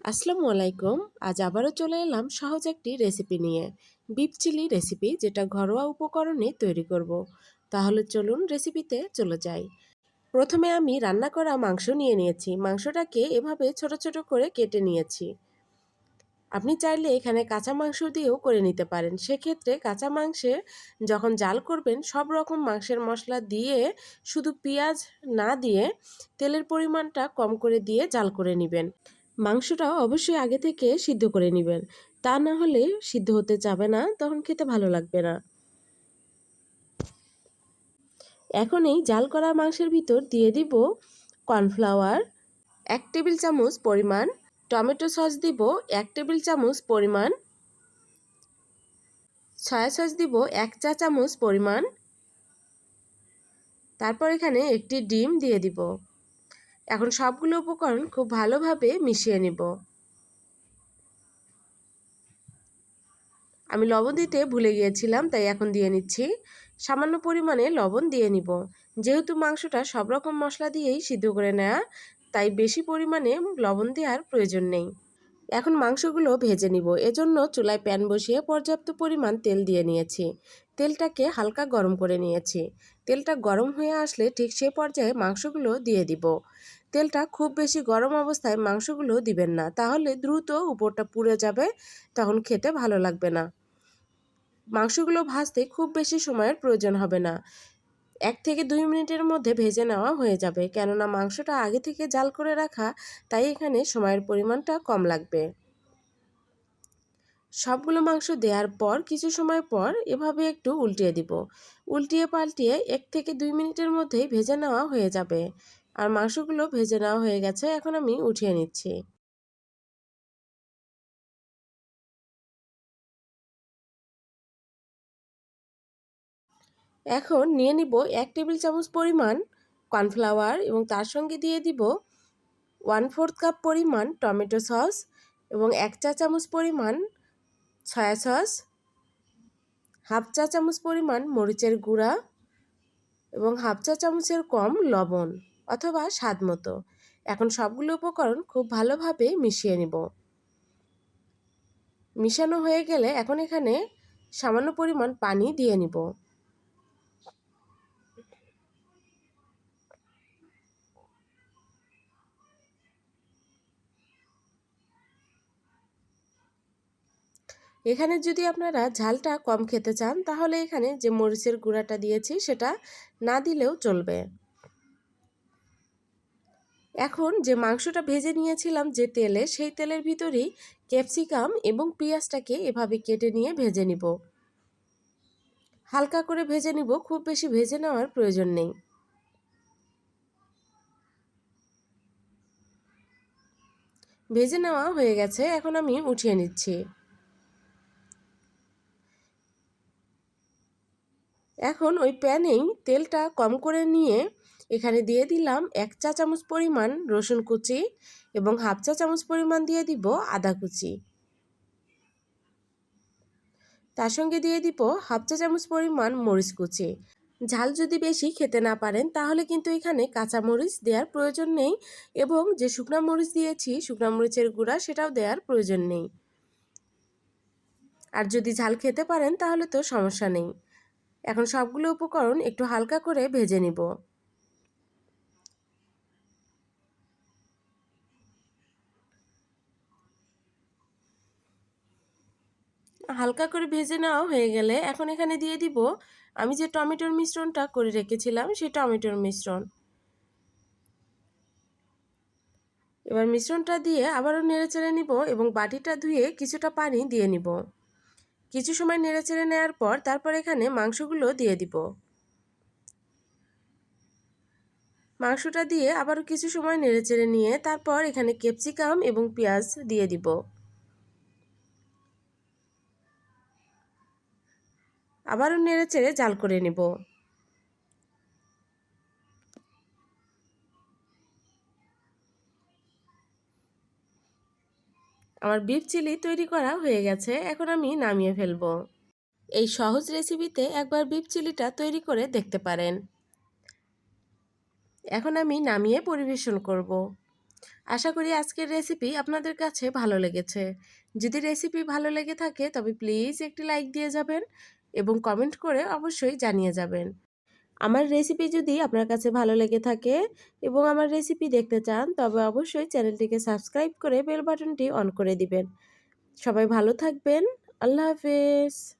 আসসালামু আলাইকুম। আজ আবারও চলে এলাম সহজ একটি রেসিপি নিয়ে। বিফ চিলি রেসিপি, যেটা ঘরোয়া উপকরণে তৈরি করব। তাহলে চলুন রেসিপিতে চলে যাই। প্রথমে আমি রান্না করা মাংস নিয়ে নিয়েছি। মাংসটাকে এভাবে ছোট ছোট করে কেটে নিয়েছি। আপনি চাইলে এখানে কাঁচা মাংস দিয়েও করে নিতে পারেন। সেক্ষেত্রে কাঁচা মাংসে যখন জাল করবেন, সব রকম মাংসের মশলা দিয়ে শুধু পেঁয়াজ না দিয়ে তেলের পরিমাণটা কম করে দিয়ে জাল করে নেবেন। মাংসটাও অবশ্যই আগে থেকে সিদ্ধ করে নেবেন। তা না হলে সিদ্ধ হতে যাবে না, তখন খেতে ভালো লাগবে না। এখন এই জাল করা মাংসের ভিতর দিয়ে দিব কর্নফ্লাওয়ার 1 টেবিল চামচ পরিমাণ, টমেটো সস দিব 1 টেবিল চামচ পরিমাণ, সয়া সস দিব 1 চা চামচ পরিমাণ, তারপর এখানে একটি ডিম দিয়ে দিব। এখন সবগুলো উপকরণ খুব ভালোভাবে মিশিয়ে নিব। আমি লবণ দিতে ভুলে গিয়েছিলাম, তাই এখন দিয়ে নিচ্ছি। সামান্য পরিমাণে লবণ দিয়ে নিব। যেহেতু মাংসটা সব রকম মশলা দিয়েই সিদ্ধ করে নেওয়া, তাই বেশি পরিমাণে লবণ দেওয়ার প্রয়োজন নেই। এখন মাংসগুলো ভেজে নিব। এজন্য চুলায় প্যান বসিয়ে পর্যাপ্ত পরিমাণ তেল দিয়ে নিয়েছি। তেলটাকে হালকা গরম করে নিয়েছি। তেলটা গরম হয়ে আসলে ঠিক সেই পর্যায়ে মাংসগুলো দিয়ে দিব। তেলটা খুব বেশি গরম অবস্থায় মাংসগুলো দিবেন না, তাহলে দ্রুত উপরটা পুড়ে যাবে, তখন খেতে ভালো লাগবে না। মাংসগুলো ভাজতে খুব বেশি সময়ের প্রয়োজন হবে না। 1 থেকে 2 মিনিটের মধ্যে ভেজে নেওয়া হয়ে যাবে, কেননা মাংসটা আগে থেকে জাল করে রাখা, তাই এখানে সময়ের পরিমাণটা কম লাগবে। সবগুলো মাংস দেওয়ার পর কিছু সময় পর এভাবে একটু উল্টিয়ে দিব। উল্টিয়ে পাল্টিয়ে 1 থেকে 2 মিনিটের মধ্যেই ভেজে নেওয়া হয়ে যাবে। আর মাংসগুলো ভেজে নেওয়া হয়ে গেছে, এখন আমি উঠিয়ে নিচ্ছি। এখন নিয়ে নিব 1 টেবিল চামচ পরিমাণ কর্নফ্লাওয়ার এবং তার সঙ্গে দিয়ে দিব 1/4 কাপ পরিমাণ টমেটো সস এবং 1 চা চামচ পরিমাণ সয়া সস, হাফ চা চামচ পরিমাণ মরিচের গুঁড়া এবং হাফ চা চামচের কম লবণ অথবা স্বাদ মতো। এখন সবগুলো উপকরণ খুব ভালোভাবে মিশিয়ে নিব। মিশানো হয়ে গেলে এখন এখানে সামান্য পরিমাণ পানি দিয়ে নিব। এখানে যদি আপনারা ঝালটা কম খেতে চান, তাহলে এখানে যে মরিচের গুঁড়াটা দিয়েছি সেটা না দিলেও চলবে। এখন যে মাংসটা ভেজে নিয়েছিলাম যে তেলে, সেই তেলের ভিতরেই ক্যাপসিকাম এবং পেঁয়াজটাকে এভাবে কেটে নিয়ে ভেজে নিব। হালকা করে ভেজে নিব, খুব বেশি ভেজে নেওয়ার প্রয়োজন নেই। ভেজে নেওয়া হয়ে গেছে, এখন আমি উঠিয়ে নিচ্ছি। এখন ওই প্যানেই তেলটা কম করে নিয়ে এখানে দিয়ে দিলাম 1 চা চামচ পরিমাণ রসুন কুচি এবং হাফ চা চামচ পরিমাণ দিয়ে দিব আদা কুচি। তার সঙ্গে দিয়ে দিব হাফ চা চামচ পরিমাণ মরিচ কুচি। ঝাল যদি বেশি খেতে না পারেন, তাহলে কিন্তু এখানে কাঁচা মরিচ দেওয়ার প্রয়োজন নেই, এবং যে শুকনা মরিচ দিয়েছি শুকনা মরিচের গুঁড়া, সেটাও দেওয়ার প্রয়োজন নেই। আর যদি ঝাল খেতে পারেন তাহলে তো সমস্যা নেই। এখন সবগুলো উপকরণ একটু হালকা করে ভেজে নিব। হালকা করে ভেজে নেওয়া হয়ে গেলে এখন এখানে দিয়ে দিব আমি যে টমেটোর মিশ্রণটা করে রেখেছিলাম, সেই টমেটোর মিশ্রণ। এবার মিশ্রণটা দিয়ে আবারও নেড়েচেড়ে নিব এবং বাটিটা ধুয়ে কিছুটা পানি দিয়ে নিব। কিছু সময় নেড়েচেড়ে নেওয়ার পর তারপর এখানে মাংসগুলো দিয়ে দিব। মাংসটা দিয়ে আবারও কিছু সময় নেড়েচেড়ে নিয়ে তারপর এখানে ক্যাপসিকাম এবং পেঁয়াজ দিয়ে দিব। আবারও নেড়েচেড়ে জাল করে নিব। আমার বিফ চিলি তৈরি করা হয়ে গেছে, এখন আমি নামিয়ে ফেলবো। এই সহজ রেসিপিতে একবার বিফ চিলিটা তৈরি করে দেখতে পারেন। এখন আমি নামিয়ে পরিবেশন করব। আশা করি আজকের রেসিপি আপনাদের কাছে ভালো লেগেছে। যদি রেসিপি ভালো লেগে থাকে তবে প্লিজ একটি লাইক দিয়ে যাবেন এবং কমেন্ট করে অবশ্যই জানিয়ে যাবেন। আমার রেসিপি যদি আপনার কাছে ভালো লেগে থাকে এবং আমার রেসিপি দেখতে চান তবে অবশ্যই চ্যানেলটিকে সাবস্ক্রাইব করে বেল বাটনটি অন করে দিবেন। সবাই ভালো থাকবেন। আল্লাহ হাফেজ।